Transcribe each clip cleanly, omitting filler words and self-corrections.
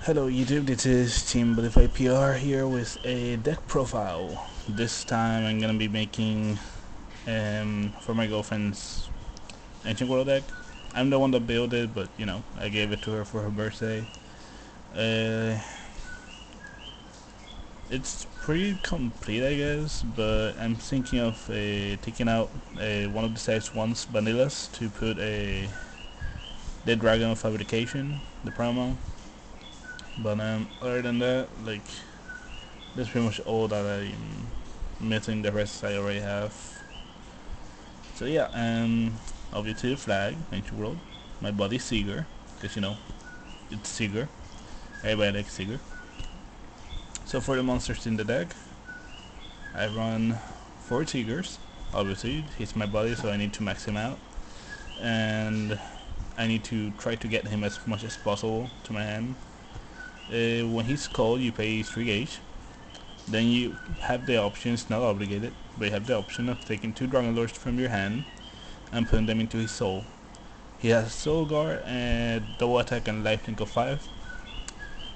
Hello YouTube, this is Team Buddyfight PR here with a deck profile. This time I'm gonna be making for my girlfriend's Ancient World deck. I'm the one that built it, but you know, I gave it to her for her birthday. Uh, it's pretty complete, I guess, but I'm thinking of taking out one of the size ones vanillas to put the Dragon Fabrication, the promo. But other than that, like, that's pretty much all that I'm missing. The rest I already have. So yeah, obviously the flag, Ancient World. My body Seeger, because you know, it's Seeger. Everybody likes Seeger. So for the monsters in the deck, I run 4 Seegers. Obviously, he's my body, so I need to max him out. And I need to try to get him as much as possible to my hand. When he's called, you pay 3 gauge. Then you have the option, it's not obligated, but you have the option of taking 2 Dragonlords from your hand and putting them into his soul. He has Soul Guard and double attack and lifelink of 5.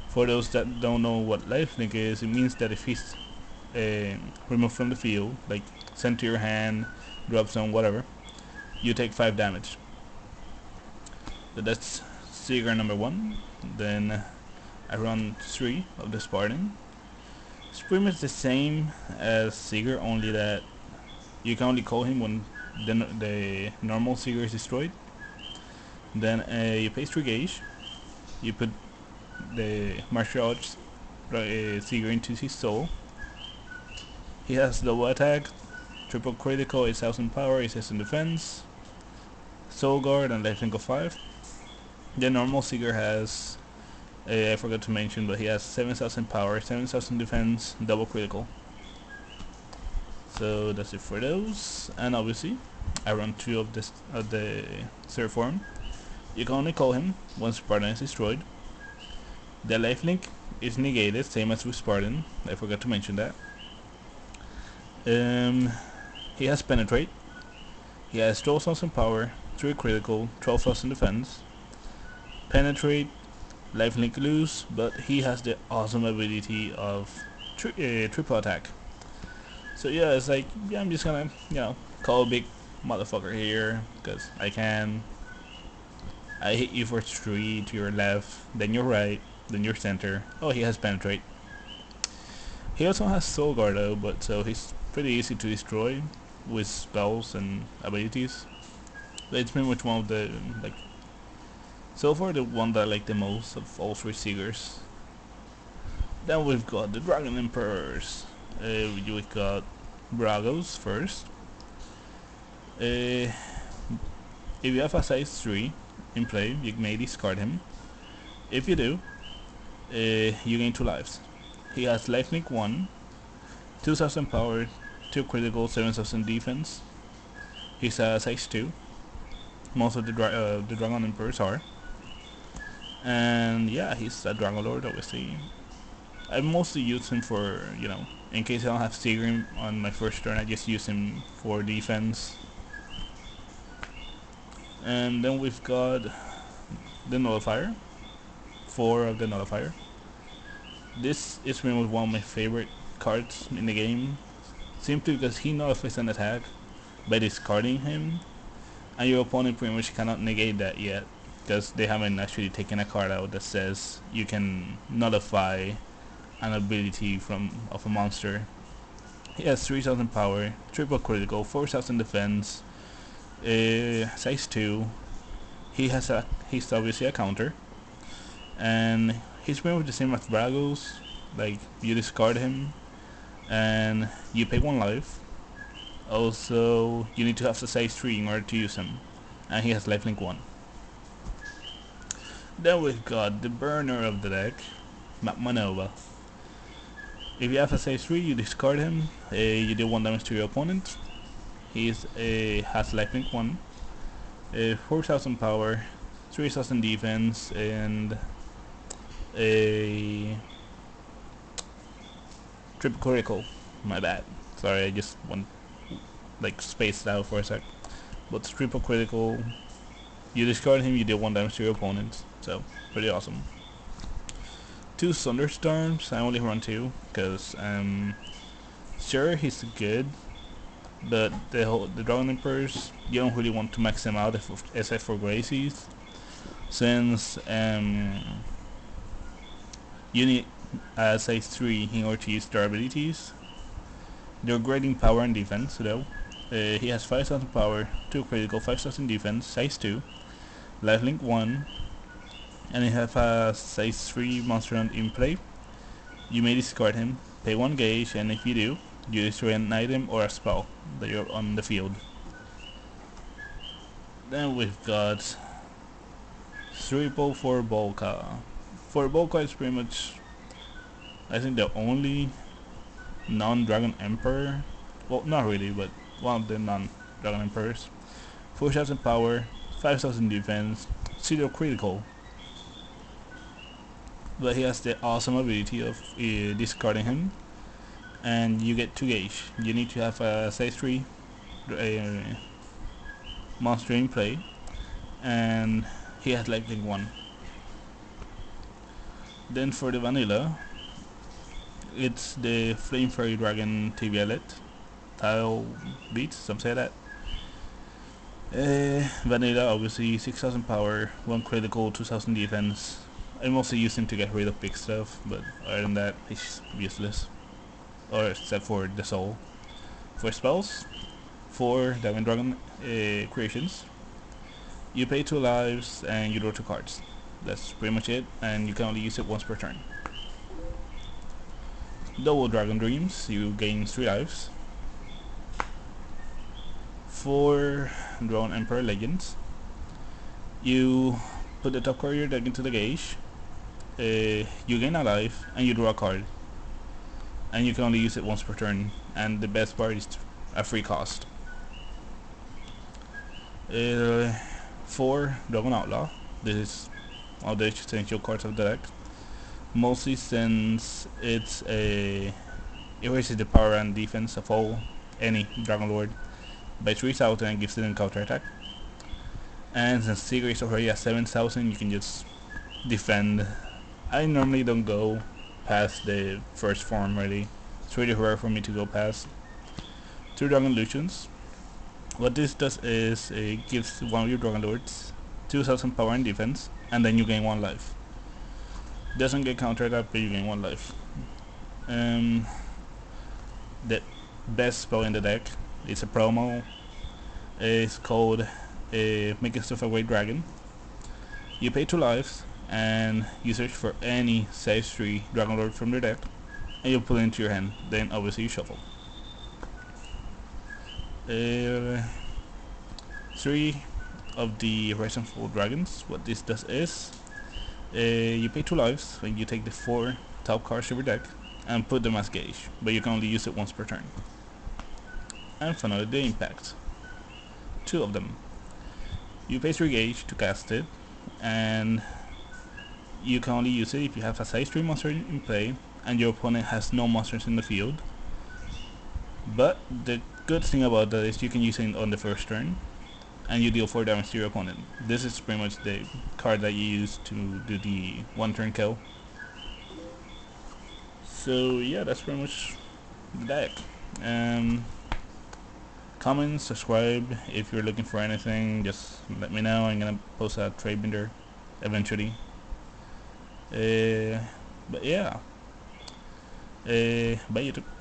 For those that don't know what lifelink is, it means that if he's removed from the field, like sent to your hand, drop zone, whatever, you take 5 damage. So that's Seeger number 1. Then I run 3 of the Spartand. It's pretty much the same as Seeger, only that you can only call him when the normal Seeger is destroyed. Then you pay 3 gauge. You put the martial arts Seeger into his soul. He has double attack, triple critical, 8,000 power, 8,000 defense, soul guard, and lifelink of 5. The normal Seeger has I forgot to mention, but he has 7,000 power, 7,000 defense, double critical. So that's it for those. And obviously, I run 2 of the third form. You can only call him once Spartan is destroyed. The lifelink is negated, same as with Spartan. I forgot to mention that. He has penetrate. He has 12,000 power, 3 critical, 12,000 defense. Penetrate. Lifelink loose, but he has the awesome ability of triple attack. So yeah, it's like, yeah, I'm just gonna, you know, call a big motherfucker here, because I can. I hit you for 3 to your left, then your right, then your center. Oh, he has penetrate. He also has soul guard though, but so he's pretty easy to destroy with spells and abilities. But it's pretty much one of the, like, so far the one that I like the most of all 3 Seegers. Then we've got the Dragon Emperors. We've got Vragos first. If you have a size 3 in play, you may discard him. If you do, you gain 2 lives. He has lifelink 1, 2,000 power, 2 critical, 7,000 defense. He's a size 2. Most of the Dragon Emperors are. And yeah, he's a Dragonlord, obviously. I mostly use him for, you know, in case I don't have Seeger on my first turn, I just use him for defense. And then we've got the Nullifier. 4 of the Nullifier. This is pretty much one of my favorite cards in the game, simply because he nullifies an attack by discarding him, and your opponent pretty much cannot negate that yet, because they haven't actually taken a card out that says you can nullify an ability of a monster. He has 3,000 power, triple critical, 4,000 defense, size 2. He's obviously a counter, and he's pretty much the same as Vragos. Like, you discard him and you pay 1 life. Also, you need to have the size 3 in order to use him, and he has lifelink 1. Then we've got the burner of the deck, Magmanova. If you have a size 3, you discard him. You deal 1 damage to your opponent. He has lifelink 1, 4,000 power, 3,000 defense, and a triple critical. My bad. Sorry, I just went like spaced out for a sec. But triple critical. You discard him, you deal 1 damage to your opponent. So, pretty awesome. 2 Thunderstorms. I only run 2 because sure he's good, but the Dragon Emperors, you don't really want to max them out except for Glacies, since you need size 3 in order to use their abilities. They're great in power and defense though. He has 5000 power, 2 critical, 5000 defense, size 2, lifelink 1, and he has a size 3 monster in play. You may discard him, pay 1 gauge, and if you do, you destroy an item or a spell that you're on the field. Then we've got triple Forbolka. Forbolka is pretty much, I think, the only non-Dragon Emperor. Well, not really, but one of the non-Dragon Emperors. 4000 power, 5000 defense, 0 critical. But he has the awesome ability of discarding him, and you get 2 gauge. You need to have a size 3 monster in play, and he has lifelink 1. Then for the vanilla, it's the Flame Fairy Dragon Tialvette, Tialvette, some say that. Vanilla, obviously 6000 power, 1 critical, 2000 defense. I mostly use him to get rid of big stuff, but other than that, he's useless. Or except for the soul. For spells, 4 Diamond Dragon creations. You pay 2 lives and you draw 2 cards. That's pretty much it, and you can only use it once per turn. Double Dragon Dreams, you gain 3 lives. 4 Drone Emperor Legends. You put the top card of your deck into the gauge. You gain a life and you draw a card. And you can only use it once per turn, and the best part is a free cost. 4 Dragon Outlaw. This is one of the essential cards of the deck. Mostly since it erases the power and defense of any Dragon Lord by 3000 and gives it a counter attack. And since Sigrid is already at 7000, you can just defend. I normally don't go past the first form really. It's really rare for me to go past 2 Dragonlutions. What this does is it gives one of your Dragon Lords 2000 power and defense, and then you gain 1 life. Doesn't get counter attack, but you gain 1 life. The best spell in the deck, it's a promo. It's called Making Stuff a Great Dragon. You pay 2 lives and you search for any size 3 Dragon Lord from your deck, and you pull it into your hand. Then obviously you shuffle. 3 of the Rise and Fall Dragons. What this does is you pay 2 lives when you take the 4 top cards of your deck and put them as gauge, but you can only use it once per turn. And finally the impact. 2 of them. You pay 3 gauge to cast it, and you can only use it if you have a size 3 monster in play and your opponent has no monsters in the field. But the good thing about that is you can use it on the first turn, and you deal 4 damage to your opponent. This is pretty much the card that you use to do the 1 turn kill. So yeah, that's pretty much the deck. Comment, subscribe. If you're looking for anything, just let me know. I'm gonna post a trade binder eventually. But yeah, bye YouTube.